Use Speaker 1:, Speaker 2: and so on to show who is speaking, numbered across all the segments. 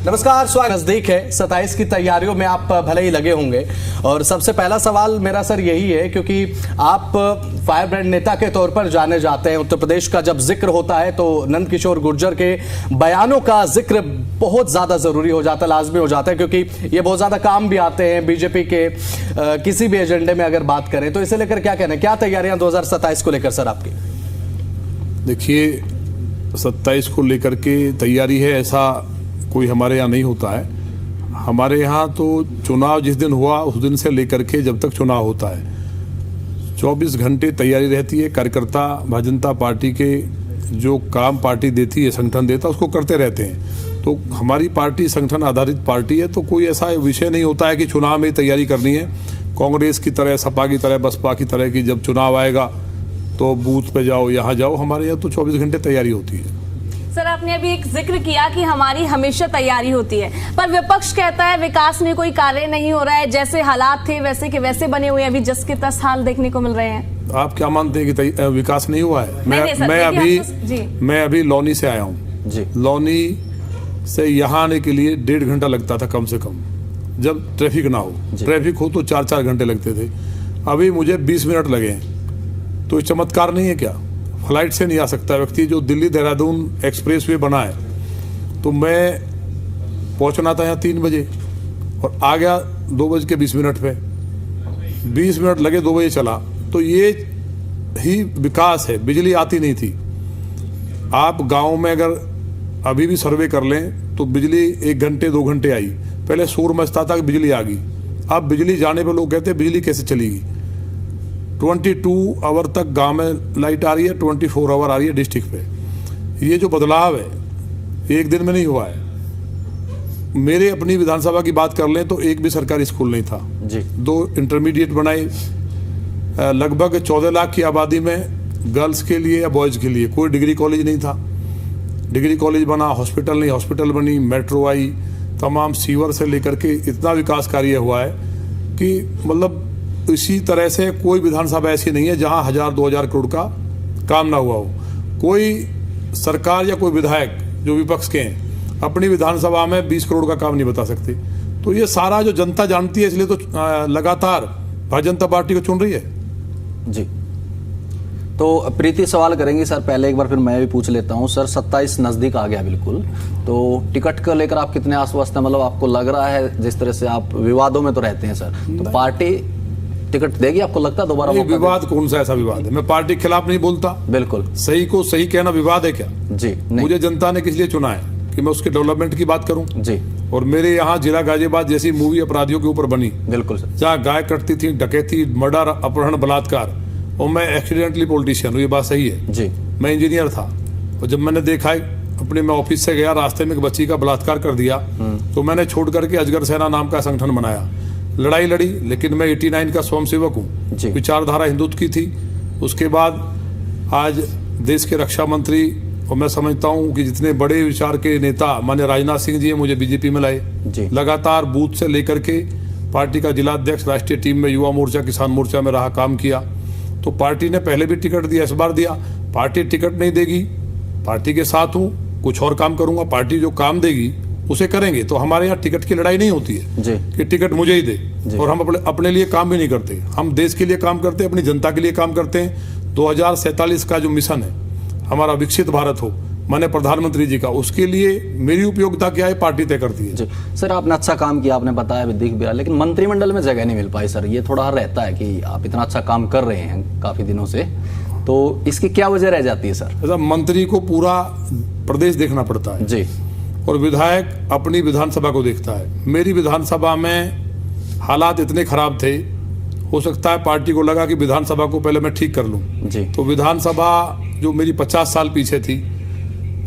Speaker 1: नमस्कार, स्वागत। नजदीक है 27 की तैयारियों में आप भले ही लगे होंगे और सबसे पहला सवाल मेरा सर यही है, क्योंकि आप फायर ब्रांड नेता के तौर पर जाने जाते हैं। उत्तर प्रदेश का जब जिक्र होता है तो नंद किशोर गुर्जर के बयानों का जिक्र बहुत ज्यादा जरूरी हो जाता है, लाजमी हो जाता है, क्योंकि ये बहुत ज्यादा काम भी आते हैं बीजेपी के किसी भी एजेंडे में अगर बात करें तो। इसे लेकर क्या कहना है, क्या तैयारियां 2027 को लेकर सर आपकी?
Speaker 2: देखिए, 27 को लेकर के तैयारी है ऐसा कोई हमारे यहाँ नहीं होता है। हमारे यहाँ तो चुनाव जिस दिन हुआ उस दिन से लेकर के जब तक चुनाव होता है 24 घंटे तैयारी रहती है। कार्यकर्ता भारतीय जनता पार्टी के जो काम पार्टी देती है, संगठन देता है, उसको करते रहते हैं। तो हमारी पार्टी संगठन आधारित पार्टी है, तो कोई ऐसा विषय नहीं होता है कि चुनाव में तैयारी करनी है। कांग्रेस की तरह, सपा की तरह, बसपा की तरह की जब चुनाव आएगा तो बूथ पे जाओ, यहाँ जाओ। हमारे यहाँ तो 24 घंटे तैयारी होती है।
Speaker 3: सर, आपने अभी एक जिक्र किया कि हमारी हमेशा तैयारी होती है, पर विपक्ष कहता है विकास में कोई कार्य नहीं हो रहा है, जैसे हालात थे वैसे के वैसे बने हुए हैं, अभी जस के तस हाल देखने को मिल रहे हैं।
Speaker 2: आप क्या मानते हैं कि विकास नहीं हुआ है? मैं अभी लौनी से आया हूँ जी। लौनी से यहाँ आने के लिए 1.5 घंटा लगता था कम से कम, जब ट्रैफिक ना हो। ट्रैफिक हो तो 4-4 घंटे लगते थे, अभी मुझे 20 मिनट लगे। तो ये चमत्कार नहीं है क्या? फ्लाइट से नहीं आ सकता व्यक्ति। जो दिल्ली देहरादून एक्सप्रेसवे बना है, तो मैं पहुंचना था यहाँ 3 बजे और आ गया 2:20 पे। 20 मिनट लगे, 2 बजे चला। तो ये ही विकास है। बिजली आती नहीं थी। आप गांव में अगर अभी भी सर्वे कर लें तो बिजली 1 घंटे 2 घंटे आई। पहले शोर मचता था कि बिजली आ गई। अब बिजली जाने पर लोग कहते हैं बिजली कैसे चलेगी। 22 आवर तक गांव में लाइट आ रही है, 24 आवर आ रही है डिस्ट्रिक्ट पे। ये जो बदलाव है एक दिन में नहीं हुआ है। मेरे अपनी विधानसभा की बात कर लें तो एक भी सरकारी स्कूल नहीं था जी। 2 इंटरमीडिएट बनाए। लगभग 14 लाख की आबादी में गर्ल्स के लिए या बॉयज़ के लिए कोई डिग्री कॉलेज नहीं था। डिग्री कॉलेज बना, हॉस्पिटल नहीं, हॉस्पिटल बनी, मेट्रो आई, तमाम सीवर से लेकर के इतना विकास कार्य हुआ है कि मतलब इसी तरह से कोई विधानसभा ऐसी नहीं है जहां 1000-2000 करोड़ का काम ना हुआ हो। कोई सरकार या कोई विधायक जो विपक्ष के हैं अपनी विधानसभा में 20 करोड़ का काम नहीं बता सकते। तो ये सारा जो जनता जानती है, इसलिए तो लगातार भारतीय जनता पार्टी को चुन रही है
Speaker 1: जी। तो प्रीति सवाल करेंगी सर, पहले एक बार फिर मैं भी पूछ लेता हूं सर। 27 नजदीक आ गया बिल्कुल, तो टिकट को लेकर आप कितने आश्वस्त हैं? मतलब आपको लग रहा है, जिस तरह से आप विवादों में तो रहते हैं सर, तो पार्टी टिकट देगी? आपको लगता है दोबारा?
Speaker 2: विवाद कौन सा ऐसा विवाद है? मैं पार्टी के खिलाफ नहीं बोलता।
Speaker 1: बिल्कुल
Speaker 2: सही को सही कहना विवाद है क्या
Speaker 1: जी?
Speaker 2: मुझे जनता ने किस लिए चुना है कि मैं उसके डेवलपमेंट की बात करूं जी। और मेरे यहाँ जिला गाजियाबाद जैसी मूवी अपराधियों के ऊपर बनी, बिल्कुल सर, जहाँ गाय कटती थी, डकैती, मर्डर, अपहरण, बलात्कार, और मैं एक्सीडेंटली पॉलिटिशियन हूँ। ये बात सही है जी। मैं इंजीनियर था और जब मैंने देखा अपने, मैं ऑफिस से गया, रास्ते में एक बच्ची का बलात्कार कर दिया, तो मैंने छोड़ करके अजगर सेना नाम का संगठन बनाया। लड़ाई लड़ी, लेकिन मैं 89 का स्वयंसेवक हूँ। विचारधारा हिंदुत्व की थी। उसके बाद आज देश के रक्षा मंत्री, और मैं समझता हूँ कि जितने बड़े विचार के नेता माननीय राजनाथ सिंह जी मुझे बीजेपी में लाए। लगातार बूथ से लेकर के पार्टी का जिला अध्यक्ष, राष्ट्रीय टीम में, युवा मोर्चा, किसान मोर्चा में रहा, काम किया। तो पार्टी ने पहले भी टिकट दिया, इस बार दिया। पार्टी टिकट नहीं देगी, पार्टी के साथ हूँ, कुछ और काम करूंगा। पार्टी जो काम देगी उसे करेंगे। तो हमारे यहाँ टिकट की लड़ाई नहीं होती है जी। कि टिकट मुझे ही दे। और हम अपने लिए काम भी नहीं करते। हम देश के लिए काम करते हैं, अपनी जनता के लिए काम करते हैं। 2047 का जो मिशन है हमारा, विकसित भारत हो, माने प्रधानमंत्री जी का, उसके लिए मेरी उपयोगिता क्या है पार्टी तय करती है जी।
Speaker 1: सर, आपने अच्छा काम किया, आपने बताया दिख भी रहा, लेकिन मंत्रिमंडल में जगह नहीं मिल पाई सर। ये थोड़ा रहता है कि आप इतना अच्छा काम कर रहे हैं काफी दिनों से, तो इसकी क्या वजह रह जाती है सर?
Speaker 2: मंत्री को पूरा प्रदेश देखना पड़ता है जी, और विधायक अपनी विधानसभा को देखता है। मेरी विधानसभा में हालात इतने खराब थे, हो सकता है पार्टी को लगा कि विधानसभा को पहले मैं ठीक कर लूं जी। तो विधानसभा जो मेरी 50 साल पीछे थी,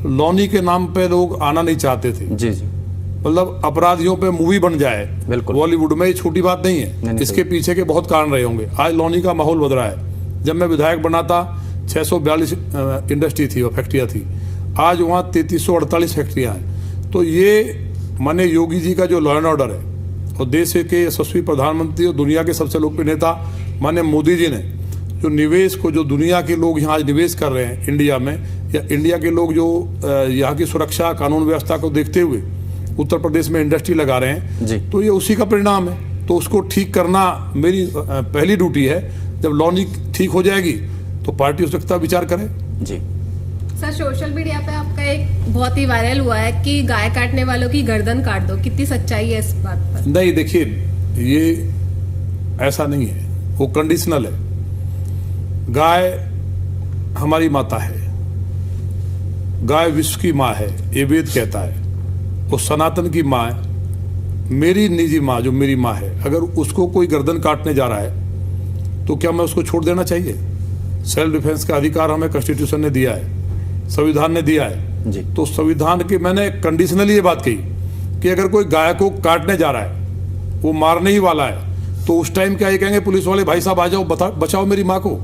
Speaker 2: लौनी के नाम पे लोग आना नहीं चाहते थे जी जी। मतलब अपराधियों पे मूवी बन जाए बॉलीवुड में, ये छोटी बात नहीं है। इसके पीछे के बहुत कारण रहे होंगे। आज लौनी का माहौल बदला है। जब मैं विधायक बना था 642 इंडस्ट्री थी और फैक्ट्रियाँ थी, आज वहाँ 3348 फैक्ट्रियाँ हैं। तो ये माने योगी जी का जो लॉ एंड ऑर्डर है, और देश के यशस्वी प्रधानमंत्री और दुनिया के सबसे लोकप्रिय नेता माने मोदी जी ने जो निवेश को, जो दुनिया के लोग यहाँ आज निवेश कर रहे हैं इंडिया में, या इंडिया के लोग जो यहाँ की सुरक्षा, कानून व्यवस्था को देखते हुए उत्तर प्रदेश में इंडस्ट्री लगा रहे हैं
Speaker 1: जी।
Speaker 2: तो ये उसी का परिणाम है। तो उसको ठीक करना मेरी पहली ड्यूटी है। जब लॉनी ठीक हो जाएगी तो पार्टी हो सकता है विचार करे।
Speaker 1: जी
Speaker 4: सर, सोशल मीडिया पे आपका एक बहुत ही वायरल हुआ है कि गाय काटने वालों की गर्दन काट दो, कितनी सच्चाई है इस बात पर?
Speaker 2: नहीं, देखिए ये ऐसा नहीं है, वो कंडीशनल है। गाय हमारी माता है, गाय विश्व की माँ है, ये वेद कहता है। वो सनातन की माँ है, मेरी निजी माँ जो मेरी माँ है। अगर उसको कोई गर्दन काटने जा रहा है तो क्या मैं उसको छोड़ देना चाहिए? सेल्फ डिफेंस का अधिकार हमें कॉन्स्टिट्यूशन ने दिया है, संविधान ने दिया है
Speaker 1: जी।
Speaker 2: तो संविधान के मैंने कंडीशनली ये बात कही कि अगर कोई गाय को काटने जा रहा है, वो मारने ही वाला है, तो उस टाइम क्या ये कहेंगे पुलिस वाले भाई साहब आ जाओ बचाओ मेरी माँ को?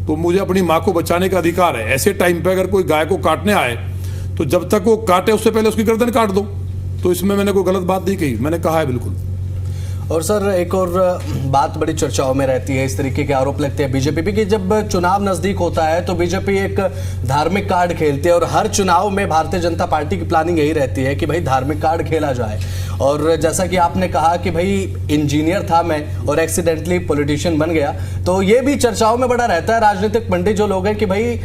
Speaker 2: तो मुझे अपनी माँ को बचाने का अधिकार है। ऐसे टाइम पे अगर कोई गाय को काटने आए तो जब तक वो काटे उससे पहले उसकी गर्दन काट दो। तो इसमें मैंने कोई गलत बात नहीं कही, मैंने कहा है बिल्कुल।
Speaker 1: और सर एक और बात बड़ी चर्चाओं में रहती है, इस तरीके के आरोप लगते हैं बीजेपी पे कि जब चुनाव नजदीक होता है तो बीजेपी एक धार्मिक कार्ड खेलती है और हर चुनाव में भारतीय जनता पार्टी की प्लानिंग यही रहती है कि भाई धार्मिक कार्ड खेला जाए। और जैसा कि आपने कहा कि भाई इंजीनियर था मैं और एक्सीडेंटली पॉलिटिशियन बन गया, तो ये भी चर्चाओं में बड़ा रहता है। राजनीतिक पंडित जो लोग हैं कि भाई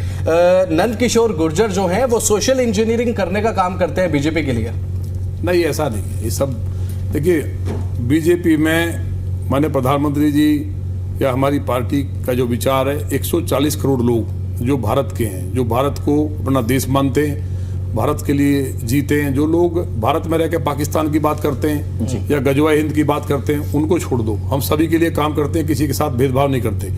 Speaker 1: नंद किशोर गुर्जर जो हैं वो सोशल इंजीनियरिंग करने का काम करते हैं बीजेपी के लिए।
Speaker 2: नहीं, ऐसा नहीं है। ये सब देखिए, बीजेपी में माननीय प्रधानमंत्री जी या हमारी पार्टी का जो विचार है, 140 करोड़ लोग जो भारत के हैं, जो भारत को अपना देश मानते हैं, भारत के लिए जीते हैं, जो लोग भारत में रह के पाकिस्तान की बात करते हैं या गजवा हिंद की बात करते हैं, उनको छोड़ दो। हम सभी के लिए काम करते हैं, किसी के साथ भेदभाव नहीं करते।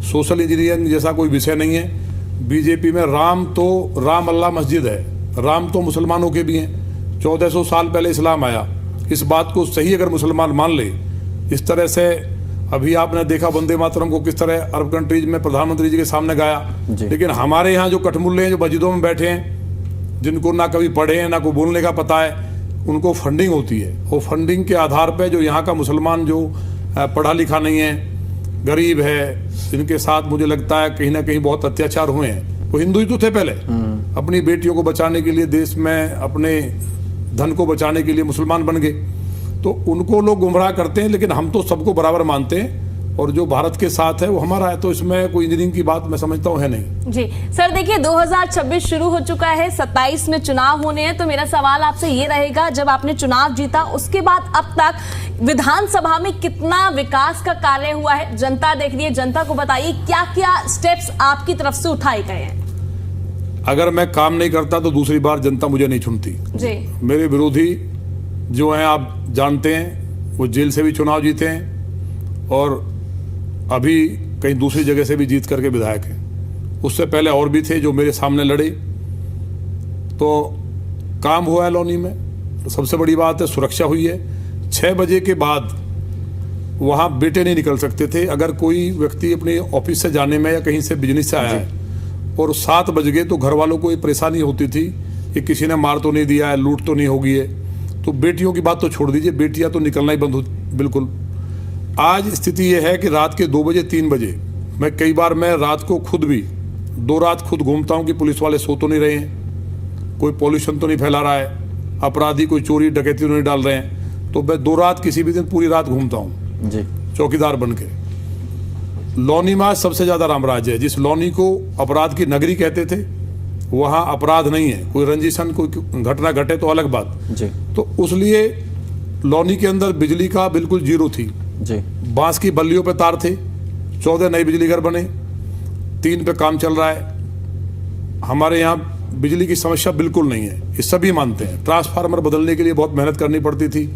Speaker 2: सोशल इंजीनियरिंग जैसा कोई विषय नहीं है। बीजेपी में राम अल्लाह मस्जिद है, राम तो मुसलमानों के भी हैं। 1400 साल पहले इस्लाम आया। इस बात को सही अगर मुसलमान मान ले, इस तरह से अभी आपने देखा वंदे मातरम को किस तरह अरब कंट्रीज में प्रधानमंत्री जी के सामने गाया। लेकिन हमारे यहाँ जो कठमुल्ले हैं, जो मस्जिदों में बैठे हैं, जिनको ना कभी पढ़े हैं ना को बोलने का पता है, उनको फंडिंग होती है। वो फंडिंग के आधार पर जो यहाँ का मुसलमान जो पढ़ा लिखा नहीं है, गरीब है, जिनके साथ मुझे लगता है कहीं ना कहीं बहुत अत्याचार हुए हैं, वो हिंदू ही तो थे पहले। अपनी बेटियों को बचाने के लिए, देश में अपने धन को बचाने के लिए मुसलमान बन गए। तो उनको लोग गुमराह करते हैं, लेकिन हम तो सबको बराबर मानते हैं और जो भारत के साथ है वो हमारा है। तो इसमें कोई इंजीनियरिंग की बात मैं समझता हूँ है नहीं।
Speaker 3: जी सर, देखिए 2026 शुरू हो चुका है, 27 में चुनाव होने हैं। तो मेरा सवाल आपसे ये रहेगा, जब आपने चुनाव जीता उसके बाद अब तक विधानसभा में कितना विकास का कार्य हुआ है? जनता देख रही है, जनता को बताइए क्या क्या स्टेप्स आपकी तरफ से उठाए गए हैं।
Speaker 2: अगर मैं काम नहीं करता तो दूसरी बार जनता मुझे नहीं चुनती
Speaker 3: जी।
Speaker 2: मेरे विरोधी जो हैं आप जानते हैं, वो जेल से भी चुनाव जीते हैं और अभी कहीं दूसरी जगह से भी जीत करके विधायक हैं। उससे पहले और भी थे जो मेरे सामने लड़े। तो काम हुआ है लौनी में। तो सबसे बड़ी बात है सुरक्षा हुई है। 6 बजे के बाद वहाँ बेटे नहीं निकल सकते थे। अगर कोई व्यक्ति अपने ऑफिस से जाने में या कहीं से बिजनेस से आया है और 7 बज गए तो घर वालों को ये परेशानी होती थी कि किसी ने मार तो नहीं दिया है, लूट तो नहीं होगी है। तो बेटियों की बात तो छोड़ दीजिए, बेटियां तो निकलना ही बंद हो बिल्कुल। आज स्थिति ये है कि रात के 2 बजे 3 बजे कई बार मैं रात को खुद भी 2 रात खुद घूमता हूँ कि पुलिस वाले सो तो नहीं रहे हैं, कोई पॉल्यूशन तो नहीं फैला रहा है, अपराधी कोई चोरी डकैती तो नहीं डाल रहे हैं। तो मैं 2 रात किसी भी दिन पूरी रात घूमता हूँ जी, चौकीदार बन के। लौनी में सबसे ज्यादा रामराज है। जिस लौनी को अपराध की नगरी कहते थे, वहां अपराध नहीं है। कोई रंजिशन कोई घटना घटे तो अलग बात जी। तो उसलिए लौनी के अंदर बिजली का बिल्कुल जीरो थी जी। बांस की बल्लियों पे तार थे। 14 नए बिजली घर बने, 3 पे काम चल रहा है। हमारे यहाँ बिजली की समस्या बिल्कुल नहीं है, ये सभी मानते हैं। ट्रांसफार्मर बदलने के लिए बहुत मेहनत करनी पड़ती थी।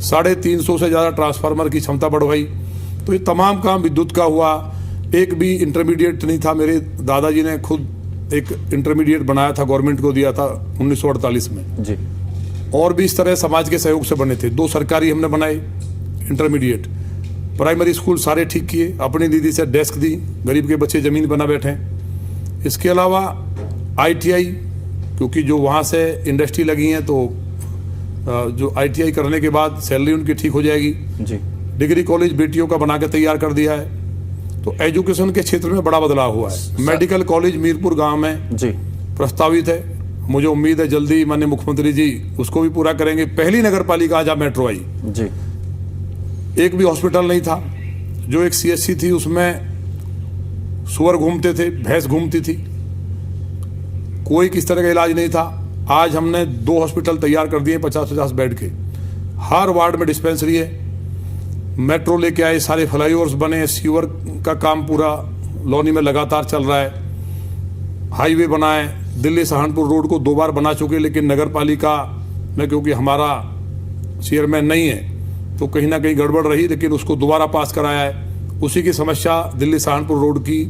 Speaker 2: 350 से ज्यादा ट्रांसफार्मर की क्षमता बढ़वाई। तो ये तमाम काम विद्युत का हुआ। एक भी इंटरमीडिएट नहीं था। मेरे दादाजी ने खुद एक इंटरमीडिएट बनाया था, गवर्नमेंट को दिया था 1948 में जी। और भी इस तरह समाज के सहयोग से बने थे। 2 सरकारी हमने बनाए इंटरमीडिएट। प्राइमरी स्कूल सारे ठीक किए। अपनी दीदी से डेस्क दी, गरीब के बच्चे जमीन बना बैठे हैं। इसके अलावा ITI, क्योंकि जो वहाँ से इंडस्ट्री लगी हैं तो जो ITI करने के बाद सैलरी उनकी ठीक हो जाएगी जी। डिग्री कॉलेज बेटियों का बना के तैयार कर दिया है। तो एजुकेशन के क्षेत्र में बड़ा बदलाव हुआ है। मेडिकल कॉलेज मीरपुर गांव में जी प्रस्तावित है। मुझे उम्मीद है जल्दी माननीय मुख्यमंत्री जी उसको भी पूरा करेंगे। पहली नगर पालिका जहाँ मेट्रो आई
Speaker 1: जी,
Speaker 2: एक भी हॉस्पिटल नहीं था। जो एक सीएचसी थी उसमें सुअर घूमते थे, भैंस घूमती थी, कोई किस तरह का इलाज नहीं था। आज हमने 2 हॉस्पिटल तैयार कर दिए 50-50 बेड के, हर वार्ड में डिस्पेंसरी है। मेट्रो लेके आए, सारे फ्लाईओवर्स बने, सीवर का काम पूरा लौनी में लगातार चल रहा है। हाईवे बनाए, दिल्ली सहारनपुर रोड को 2 बार बना चुके, लेकिन नगर पालिका में क्योंकि हमारा चेयरमैन नहीं है तो कहीं ना कहीं गड़बड़ रही, लेकिन उसको दोबारा पास कराया है। उसी की समस्या दिल्ली सहारनपुर रोड की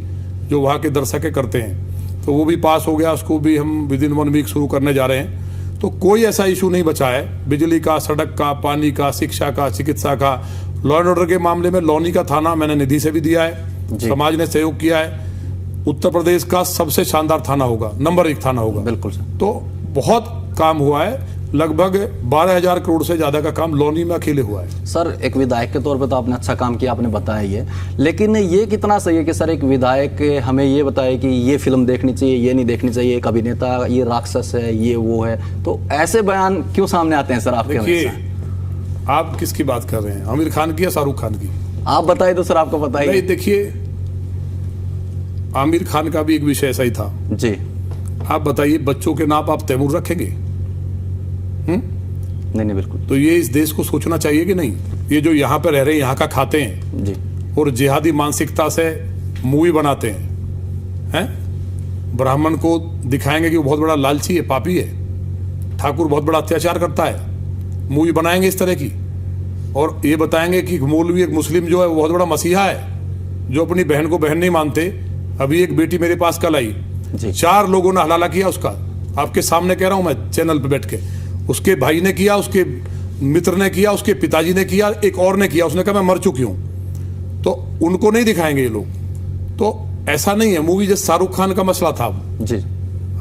Speaker 2: जो वहाँ के दर्शक करते हैं, तो वो भी पास हो गया, उसको भी हम विदिन 1 वीक शुरू करने जा रहे हैं। तो कोई ऐसा इशू नहीं बचा है, बिजली का, सड़क का, पानी का, शिक्षा का, चिकित्सा का। लॉ एंड ऑर्डर के मामले में लौनी का थाना मैंने निधि से भी दिया है, समाज ने सहयोग किया है। उत्तर प्रदेश का सबसे शानदार थाना होगा, नंबर 1 थाना होगा।
Speaker 1: बिल्कुल सर।
Speaker 2: तो बहुत काम हुआ है, लगभग 12,000 करोड़ से ज्यादा का काम लौनी में अकेले हुआ है।
Speaker 1: सर, एक विधायक के तौर पे तो आपने अच्छा काम किया, आपने बताया ये, लेकिन ये कितना सही है कि सर एक विधायक हमें ये बताए कि ये फिल्म देखनी चाहिए, ये नहीं देखनी चाहिए, एक अभिनेता ये राक्षस है, ये वो है, तो ऐसे बयान क्यों सामने आते हैं सर आपके?
Speaker 2: देखिए, आप किसकी बात कर रहे हैं, आमिर खान की या शाहरुख खान की?
Speaker 1: आप बताइए तो सर, आपको बताइए।
Speaker 2: नहीं, देखिए, आमिर खान का भी एक विषय ऐसा ही था
Speaker 1: जी।
Speaker 2: आप बताइए, बच्चों के नाम आप तैमूर रखेंगे?
Speaker 1: नहीं बिल्कुल।
Speaker 2: तो ये इस देश को सोचना चाहिए कि नहीं? ये जो यहाँ पे रह रहे हैं, यहाँ का खाते हैं
Speaker 1: जी,
Speaker 2: और जिहादी मानसिकता से मूवी बनाते हैं, ब्राह्मण को दिखाएंगे कि वो बहुत बड़ा लालची है, पापी है, ठाकुर बहुत बड़ा अत्याचार करता है, मूवी बनाएंगे इस तरह की, और ये बताएंगे कि मौलवी एक मुस्लिम जो है वो बहुत बड़ा मसीहा है, जो अपनी बहन को बहन नहीं मानते। अभी एक बेटी मेरे पास कल आई, 4 लोगों ने हलाला किया उसका, आपके सामने कह रहा हूं मैं चैनल पे बैठ के। उसके भाई ने किया, उसके मित्र ने किया, उसके पिताजी ने किया, एक और ने किया, उसने कहा मैं मर चुकी हूं। तो उनको नहीं दिखाएंगे ये लोग। तो ऐसा नहीं है, मूवी जैसे शाहरुख खान का मसला था
Speaker 1: जी।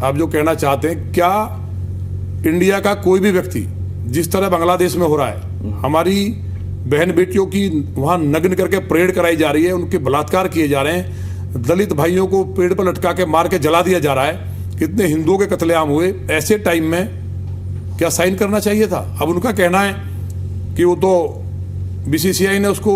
Speaker 2: आप जो कहना चाहते हैं, क्या इंडिया का कोई भी व्यक्ति जिस तरह बांग्लादेश में हो रहा है, हमारी बहन बेटियों की वहां नग्न करके परेड कराई जा रही है, उनके बलात्कार किए जा रहे हैं, दलित भाइयों को पेड़ पर लटका के मार के जला दिया जा रहा है, कितने हिंदुओं के कत्लेआम हुए, ऐसे टाइम में क्या साइन करना चाहिए था? अब उनका कहना है कि वो तो बीसीसीआई ने उसको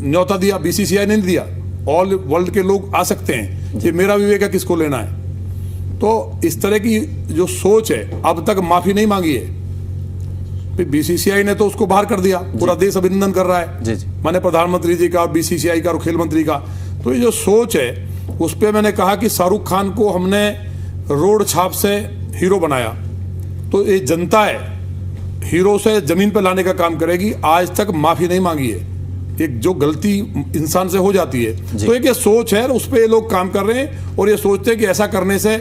Speaker 2: न्योता दिया, बीसीसीआई ने नहीं दिया, ऑल वर्ल्ड के लोग आ सकते हैं, ये मेरा विवेक है, किसको लेना है? तो इस तरह की जो सोच है, अब तक माफी नहीं मांगी है। बीसीसीआई ने तो उसको बाहर कर दिया, पूरा देश अभिनंदन कर रहा है
Speaker 1: जी जी।
Speaker 2: माने प्रधानमंत्री जी का, बीसीसीआई का और खेल मंत्री का। तो ये जो सोच है, उस पर मैंने कहा कि शाहरुख खान को हमने रोड छाप से हीरो बनाया, तो ये जनता है, हीरो से जमीन पर लाने का काम करेगी। आज तक माफी नहीं मांगी है, एक जो गलती इंसान से हो जाती है, तो एक ये सोच है, उस पर ये लोग काम कर रहे हैं, और ये सोचते हैं कि ऐसा करने से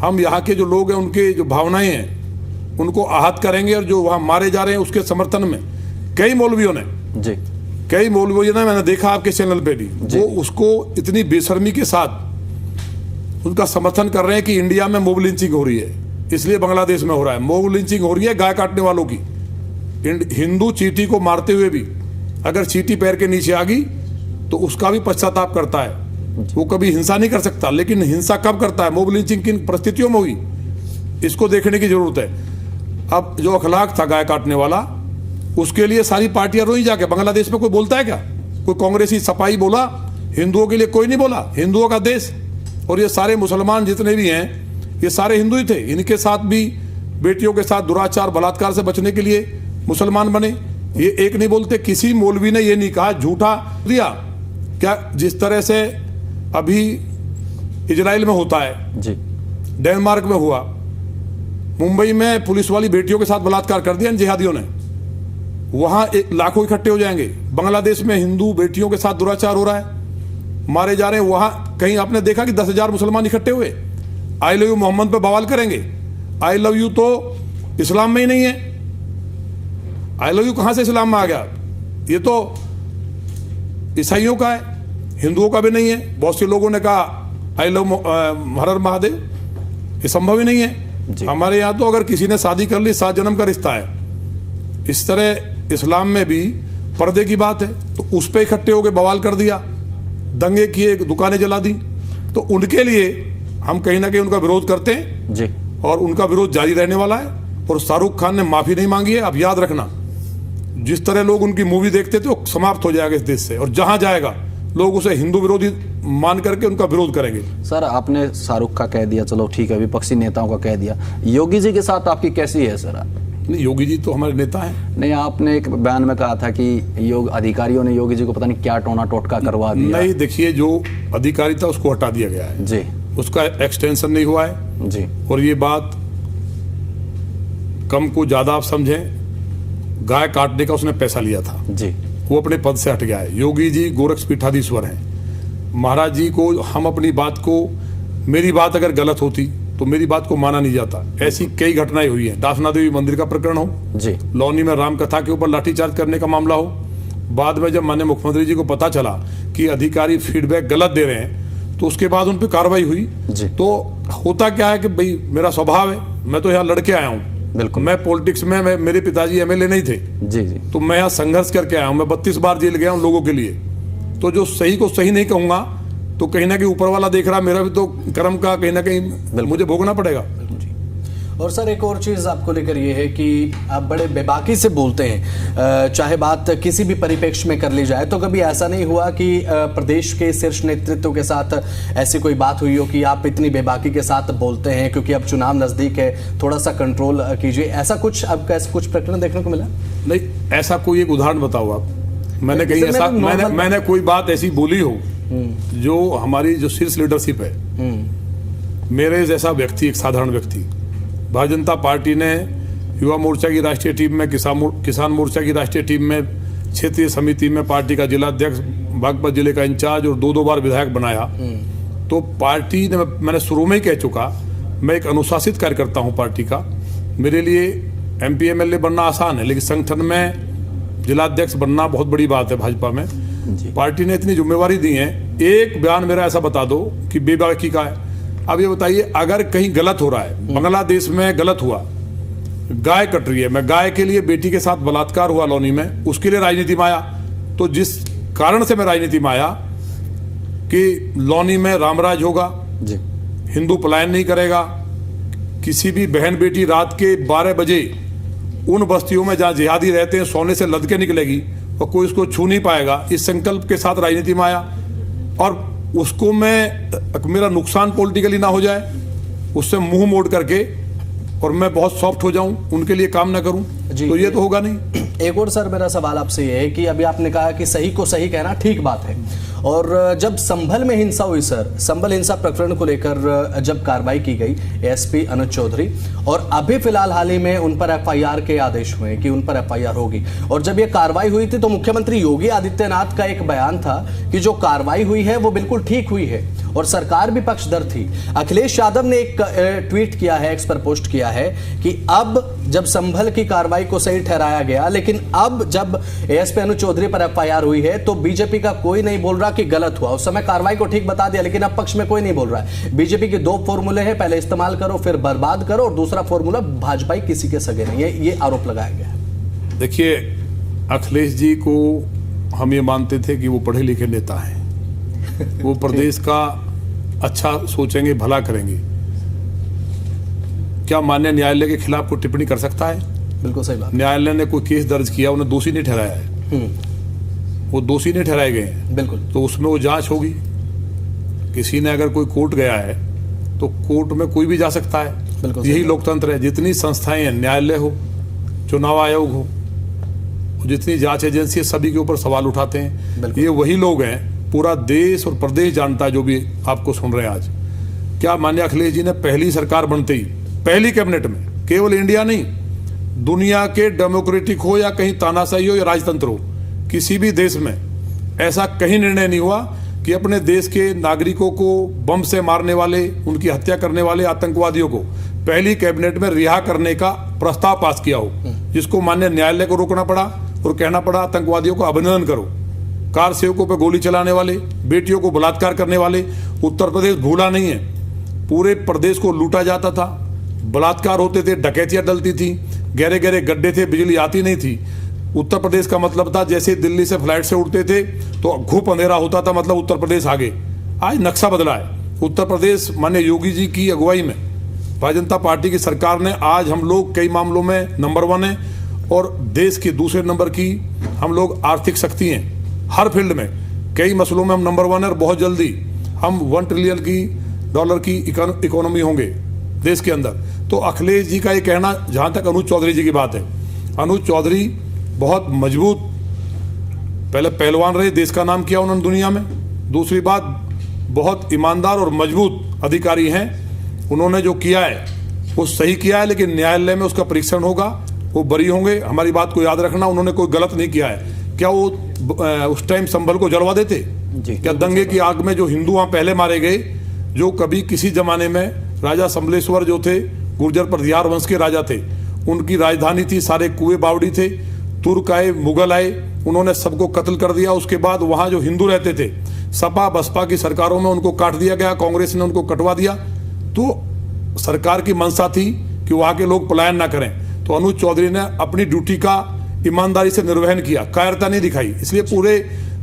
Speaker 2: हम यहाँ के जो लोग हैं, उनके जो भावनाएं हैं, उनको आहत करेंगे। और जो वहां मारे जा रहे हैं उसके समर्थन में कई मौलवियों ने मैंने देखा आपके चैनल पे भी, वो उसको इतनी बेशर्मी के साथ उनका समर्थन कर रहे हैं कि इंडिया में मोब लिंचिंग हो रही है, इसलिए बांग्लादेश में हो रहा है। मोब लिंचिंग हो रही है गाय काटने वालों की। हिंदू चींटी को मारते हुए भी अगर चींटी पैर के नीचे आ गई तो उसका भी पश्चाताप करता है, वो कभी हिंसा नहीं कर सकता। लेकिन हिंसा कब करता है, मोब लिंचिंग किन परिस्थितियों में हुई, इसको देखने की जरूरत है। अब जो अखलाक था गाय काटने वाला, उसके लिए सारी पार्टियां रोई जाके। बांग्लादेश में कोई बोलता है क्या? कोई कांग्रेसी सपाई बोला? हिंदुओं के लिए कोई नहीं बोला। हिंदुओं का देश, और ये सारे मुसलमान जितने भी हैं, ये सारे हिंदू ही थे। इनके साथ भी बेटियों के साथ दुराचार बलात्कार से बचने के लिए मुसलमान बने। ये एक नहीं बोलते, किसी मौलवी ने ये नहीं कहा, झूठा दिया क्या? जिस तरह से अभी इजराइल में होता है
Speaker 1: जी,
Speaker 2: डेनमार्क में हुआ, मुंबई में पुलिस वाली बेटियों के साथ बलात्कार कर दिया इन जिहादियों ने, वहां लाखों इकट्ठे हो जाएंगे। बांग्लादेश में हिंदू बेटियों के साथ दुराचार हो रहा है, मारे जा रहे हैं। वहां कहीं आपने देखा कि 10,000 मुसलमान इकट्ठे हुए आई लव यू मोहम्मद पे बवाल करेंगे? आई लव यू तो इस्लाम में ही नहीं है। आई लव यू कहां से इस्लाम में आ गया? ये तो ईसाइयों का है, हिंदुओं का भी नहीं है। बहुत से लोगों ने कहा आई लव हर हर महादेव, ये संभव ही नहीं है। हमारे यहाँ तो अगर किसी ने शादी कर ली 7 जन्म का रिश्ता है। इस तरह इस्लाम में भी पर्दे की बात है, तो उस पर इकट्ठे होकर बवाल कर दिया, दंगे किए, दुकानें जला दी। तो उनके लिए हम कहीं ना कहीं उनका विरोध करते हैं
Speaker 1: जी।
Speaker 2: और उनका विरोध जारी रहने वाला है। और शाहरुख खान ने माफी नहीं मांगी है। अब याद रखना, जिस तरह लोग उनकी मूवी देखते थे वो समाप्त हो जाएगा इस देश से, और जहां जाएगा लोग उसे हिंदू विरोधी मान करके उनका विरोध करेंगे।
Speaker 5: सर, आपने शाहरुख का कह दिया, चलो ठीक है, विपक्षी नेताओं का कह दिया, योगी जी के साथ आपकी कैसी है सर?
Speaker 2: नहीं, योगी जी तो हमारे नेता हैं।
Speaker 5: नहीं, आपने एक बयान में कहा था कि योग अधिकारियों ने योगी जी को पता नहीं क्या टोना टोटका करवा दिया।
Speaker 2: नहीं, देखिए, जो अधिकारी था उसको हटा दिया गया है
Speaker 5: जी,
Speaker 2: उसका एक्सटेंशन नहीं हुआ है
Speaker 5: जी।
Speaker 2: और ये बात कम को ज्यादा आप समझें, गाय काटने का उसने पैसा लिया था
Speaker 5: जी,
Speaker 2: वो अपने पद से हट गया है। योगी जी गोरक्ष पीठाधीश्वर हैं। महाराज जी को हम अपनी बात को, मेरी बात अगर गलत होती तो मेरी बात को माना नहीं जाता। ऐसी कई घटनाएं हुई हैं। दासना देवी मंदिर का प्रकरण हो
Speaker 5: जी,
Speaker 2: लौनी में राम कथा के ऊपर लाठीचार्ज करने का मामला हो, बाद में जब माननीय मुख्यमंत्री जी को पता चला कि अधिकारी फीडबैक गलत दे रहे हैं तो उसके बाद उन पर कार्रवाई हुई
Speaker 5: जी।
Speaker 2: तो होता क्या है कि भाई मेरा स्वभाव है, मैं तो यहाँ लड़के आया हूँ,
Speaker 5: बिल्कुल।
Speaker 2: मैं पॉलिटिक्स में, मेरे पिताजी एमएलए नहीं थे
Speaker 5: जी जी,
Speaker 2: तो मैं यहाँ संघर्ष करके आया हूँ। मैं 32 बार जेल गया हूँ लोगों के लिए। तो जो सही को सही नहीं कहूंगा तो कहीं ना कहीं ऊपर वाला देख रहा, मेरा भी तो कर्म का कहीं ना कहीं मुझे भोगना पड़ेगा।
Speaker 1: और सर एक और चीज आपको लेकर ये है कि आप बड़े बेबाकी से बोलते हैं, चाहे बात किसी भी परिप्रेक्ष्य में कर ली जाए, तो कभी ऐसा नहीं हुआ कि प्रदेश के शीर्ष नेतृत्व के साथ ऐसी कोई बात हुई हो कि आप इतनी बेबाकी के साथ बोलते हैं क्योंकि अब चुनाव नजदीक है, थोड़ा सा कंट्रोल कीजिए? ऐसा कुछ आपका ऐसा कुछ प्रकरण देखने को मिला?
Speaker 2: नहीं, ऐसा कोई एक उदाहरण बताओ आप। मैंने कहीं ऐसा मैंने कोई बात ऐसी बोली हो जो हमारी जो शीर्ष लीडरशिप है, मेरे जैसा व्यक्ति, एक साधारण व्यक्ति, भारतीय जनता पार्टी ने युवा मोर्चा की राष्ट्रीय टीम में, किसान मोर्चा की राष्ट्रीय टीम में, क्षेत्रीय समिति में पार्टी का जिलाध्यक्ष, बागपत जिले का इंचार्ज और 2-2 बार विधायक बनाया। तो पार्टी ने, मैंने शुरू में ही कह चुका, मैं एक अनुशासित कार्यकर्ता हूं पार्टी का। मेरे लिए MP MLA बनना आसान है, लेकिन संगठन में जिलाध्यक्ष बनना बहुत बड़ी बात है। भाजपा में पार्टी ने इतनी जिम्मेवारी दी है। एक बयान मेरा ऐसा बता दो कि बेबाकी का है। अब ये बताइए, अगर कहीं गलत हो रहा है, बांग्लादेश में गलत हुआ, गाय कट रही है, मैं गाय के लिए, बेटी के साथ बलात्कार हुआ लौनी में, उसके लिए राजनीति में आया। तो जिस कारण से मैं राजनीति में आया कि लौनी में रामराज होगा
Speaker 5: जी,
Speaker 2: हिंदू पलायन नहीं करेगा, किसी भी बहन बेटी रात के 12 बजे उन बस्तियों में जहां जिहादी रहते हैं सोने से लद के निकलेगी और कोई उसको छू नहीं पाएगा, इस संकल्प के साथ राजनीति में आया। और उसको मेरा नुकसान पॉलिटिकली ना हो जाए, उससे मुंह मोड़ करके और मैं बहुत सॉफ्ट हो जाऊं, उनके लिए काम ना करूं, तो ये तो होगा नहीं।
Speaker 1: एक और सर मेरा सवाल आपसे ये है कि अभी आपने कहा कि सही को सही कहना ठीक बात है, और जब संभल में हिंसा हुई सर, संभल हिंसा प्रकरण को लेकर जब कार्रवाई की गई ASP अनुज चौधरी, और अभी फिलहाल हाल ही में उन पर FIR के आदेश हुए कि उन पर FIR होगी, और जब ये कार्रवाई हुई थी तो मुख्यमंत्री योगी आदित्यनाथ का एक बयान था कि जो कार्रवाई हुई है वो बिल्कुल ठीक हुई है और सरकार भी पक्षधर थी। अखिलेश यादव ने एक ट्वीट किया है, एक्स पर पोस्ट किया है कि अब जब संभल की कार्रवाई को सही ठहराया गया, लेकिन अब जब ASP अनुज चौधरी पर FIR हुई है तो बीजेपी का कोई नहीं बोल रहा कि गलत हुआ। उस समय कार्रवाई को ठीक बता दिया, लेकिन अब पक्ष में कोई नहीं बोल रहा है। बीजेपी के 2 फॉर्मूले हैं, पहले इस्तेमाल करो फिर बर्बाद करो, और दूसरा फॉर्मूला भाजपा किसी के सगे नहीं है, ये आरोप लगाया गया है।
Speaker 2: देखिए, अखिलेश जी को हम ये मानते थे कि वो पढ़े लिखे नेता हैं, वो प्रदेश का अच्छा सोचेंगे, भला करेंगे। क्या माननीय न्यायालय के खिलाफ कोई टिप्पणी कर सकता है?
Speaker 1: बिल्कुल सही बात।
Speaker 2: न्यायालय ने कोई केस दर्ज किया, उन्हें दोषी नहीं ठहराया है, वो दोषी नहीं ठहराए गए हैं,
Speaker 1: बिल्कुल।
Speaker 2: तो उसमें वो जांच होगी। किसी ने अगर कोई कोर्ट गया है तो कोर्ट में कोई भी जा सकता है,
Speaker 1: बिल्कुल।
Speaker 2: यही लोकतंत्र है। जितनी संस्थाएं हैं, न्यायालय हो, चुनाव आयोग हो, जितनी जांच एजेंसी है, सभी के ऊपर सवाल उठाते हैं। ये वही लोग हैं, पूरा देश और प्रदेश जानता है जो भी आपको सुन रहे हैं आज। क्या माननीय अखिलेश जी ने पहली सरकार बनते ही, पहली कैबिनेट में, केवल इंडिया नहीं, दुनिया के डेमोक्रेटिक हो या कहीं तानाशाही हो या राजतंत्र हो, किसी भी देश में ऐसा कहीं निर्णय नहीं हुआ कि अपने देश के नागरिकों को बम से मारने वाले, उनकी हत्या करने वाले आतंकवादियों को पहली कैबिनेट में रिहा करने का प्रस्ताव पास किया हो, जिसको माननीय न्यायालय को रोकना पड़ा और कहना पड़ा आतंकवादियों को अभिनंदन करो। कार सेवकों पर गोली चलाने वाले, बेटियों को बलात्कार करने वाले, उत्तर प्रदेश भूला नहीं है। पूरे प्रदेश को लूटा जाता था, बलात्कार होते थे, डकैतियां डलती थी, गहरे गहरे गड्ढे थे, बिजली आती नहीं थी। उत्तर प्रदेश का मतलब था जैसे दिल्ली से फ्लाइट से उड़ते थे तो घूप अंधेरा होता था, मतलब उत्तर प्रदेश आगे। आज नक्शा बदला है। उत्तर प्रदेश माननीय योगी जी की अगुवाई में भारतीय जनता पार्टी की सरकार ने आज हम लोग कई मामलों में नंबर 1 है और देश के दूसरे नंबर की हम लोग आर्थिक शक्ति हैं। हर फील्ड में कई मसलों में हम नंबर 1 है और बहुत जल्दी हम $1 ट्रिलियन की इकोनॉमी होंगे देश के अंदर। तो अखिलेश जी का ये कहना, जहाँ तक अनुज चौधरी जी की बात है, अनुज चौधरी बहुत मजबूत पहले पहलवान रहे, देश का नाम किया उन्होंने दुनिया में। दूसरी बात, बहुत ईमानदार और मजबूत अधिकारी हैं। उन्होंने जो किया है वो सही किया है, लेकिन न्यायालय में उसका परीक्षण होगा, वो बरी होंगे। हमारी बात को याद रखना, उन्होंने कोई गलत नहीं किया है। क्या वो उस टाइम संभल को जलवा देते? क्या दंगे की आग में जो हिंदू वहाँ पहले मारे गए, जो कभी किसी जमाने में राजा संबलेश्वर जो थे, गुर्जर प्रतिहार वंश के राजा थे, उनकी राजधानी थी, सारे कुएं बावड़ी थे, तुर्क आए, मुगल आए, उन्होंने सबको कत्ल कर दिया। उसके बाद वहाँ जो हिंदू रहते थे, सपा बसपा की सरकारों में उनको काट दिया गया, कांग्रेस ने उनको कटवा दिया। तो सरकार की मंशा थी कि वहाँ के लोग पलायन ना करें। तो अनुज चौधरी ने अपनी ड्यूटी का ईमानदारी से निर्वहन किया, कायरता नहीं दिखाई। इसलिए पूरे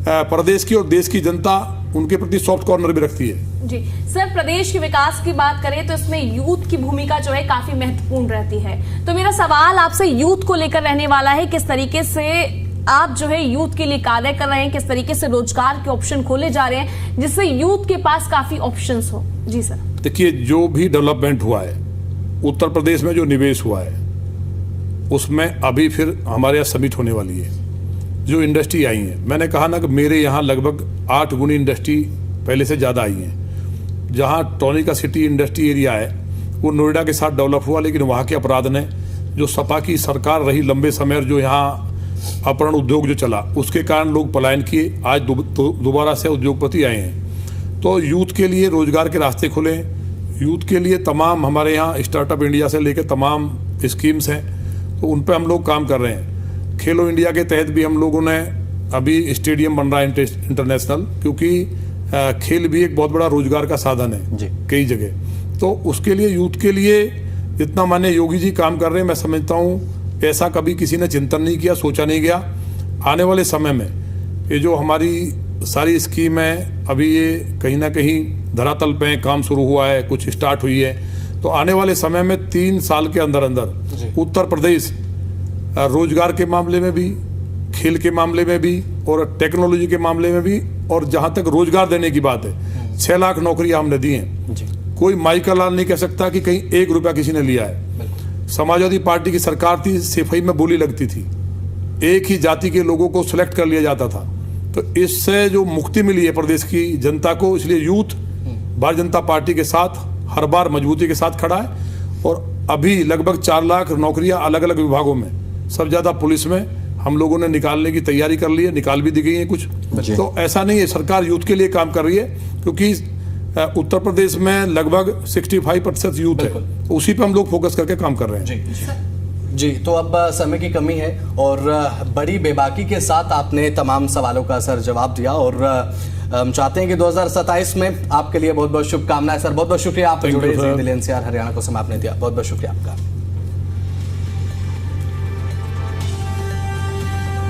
Speaker 2: प्रदेश की और देश की जनता उनके प्रति सॉफ्ट कॉर्नर भी रखती है।
Speaker 3: जी सर, प्रदेश के विकास की बात करें तो इसमें यूथ की भूमिका जो है काफी महत्वपूर्ण रहती है। तो मेरा सवाल आपसे यूथ को लेकर रहने वाला है, किस तरीके से आप जो है यूथ के लिए कार्य कर रहे हैं, किस तरीके से रोजगार के ऑप्शन खोले जा रहे हैं जिससे यूथ के पास काफी ऑप्शंस हो। जी सर।
Speaker 2: देखिए, जो भी डेवलपमेंट हुआ है उत्तर प्रदेश में, जो निवेश हुआ है उसमें अभी फिर हमारे यहाँ समिट होने वाली है। जो इंडस्ट्री आई है, मैंने कहा ना कि मेरे यहाँ लगभग 8 गुनी इंडस्ट्री पहले से ज़्यादा आई हैं। जहाँ टोनी का सिटी इंडस्ट्री एरिया है वो नोएडा के साथ डेवलप हुआ, लेकिन वहाँ के अपराध ने, जो सपा की सरकार रही लंबे समय, जो यहाँ अपहरण उद्योग जो चला, उसके कारण लोग पलायन किए। आज दोबारा से उद्योगपति आए हैं। तो यूथ के लिए रोजगार के रास्ते खुले, यूथ के लिए तमाम हमारे यहाँ स्टार्टअप इंडिया से लेकर तमाम स्कीम्स हैं, तो उन पर हम लोग काम कर रहे हैं। खेलो इंडिया के तहत भी हम लोगों ने अभी स्टेडियम बन रहा है इंटरनेशनल, क्योंकि खेल भी एक बहुत बड़ा रोजगार का साधन है कई जगह। तो उसके लिए यूथ के लिए जितना माननीय योगी जी काम कर रहे हैं, मैं समझता हूँ ऐसा कभी किसी ने चिंतन नहीं किया, सोचा नहीं गया। आने वाले समय में ये जो हमारी सारी स्कीम है, अभी ये कहीं ना कहीं धरातल पे काम शुरू हुआ है, कुछ स्टार्ट हुई है। तो आने वाले समय में 3 साल के अंदर अंदर उत्तर प्रदेश रोजगार के मामले में भी, खेल के मामले में भी और टेक्नोलॉजी के मामले में भी, और जहाँ तक रोजगार देने की बात है, 6 लाख नौकरियां हमने दी हैं। कोई माई का लाल नहीं कह सकता कि कहीं 1 रुपया किसी ने लिया है। समाजवादी पार्टी की सरकार थी, सिपाही में बोली लगती थी, एक ही जाति के लोगों को सिलेक्ट कर लिया जाता था। तो इससे जो मुक्ति मिली है प्रदेश की जनता को, इसलिए यूथ भारतीय जनता पार्टी के साथ हर बार मजबूती के साथ खड़ा है। और अभी लगभग 4 लाख नौकरियां अलग अलग विभागों में, सब ज्यादा पुलिस में हम लोगों ने निकालने की तैयारी कर ली है, निकाल भी दी गई है कुछ। तो ऐसा नहीं है, सरकार यूथ के लिए काम कर रही है, क्योंकि उत्तर प्रदेश में लगभग 65% यूथ है, उसी पे हम लोग फोकस करके काम कर रहे हैं।
Speaker 1: जी, तो अब समय की कमी है और बड़ी बेबाकी के साथ आपने तमाम सवालों का सर जवाब दिया, और हम चाहते हैं कि 2027 में आपके लिए बहुत बहुत शुभकामनाएं सर। बहुत बहुत शुक्रिया, आप जुड़े दिल्ली एनसीआर हरियाणा को समय आपने दिया, बहुत बहुत शुक्रिया आपका।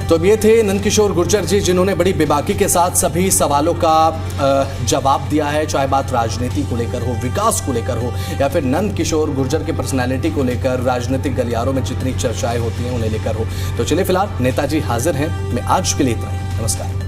Speaker 1: तो ये थे नंदकिशोर गुर्जर जी, जिन्होंने बड़ी बेबाकी के साथ सभी सवालों का जवाब दिया है, चाहे बात राजनीति को लेकर हो, विकास को लेकर हो, या फिर नंदकिशोर गुर्जर की पर्सनालिटी को लेकर राजनीतिक गलियारों में जितनी चर्चाएं होती हैं उन्हें लेकर हो। तो चलिए फिलहाल नेताजी हाजिर हैं। मैं आज के लिए इतना ही, नमस्कार।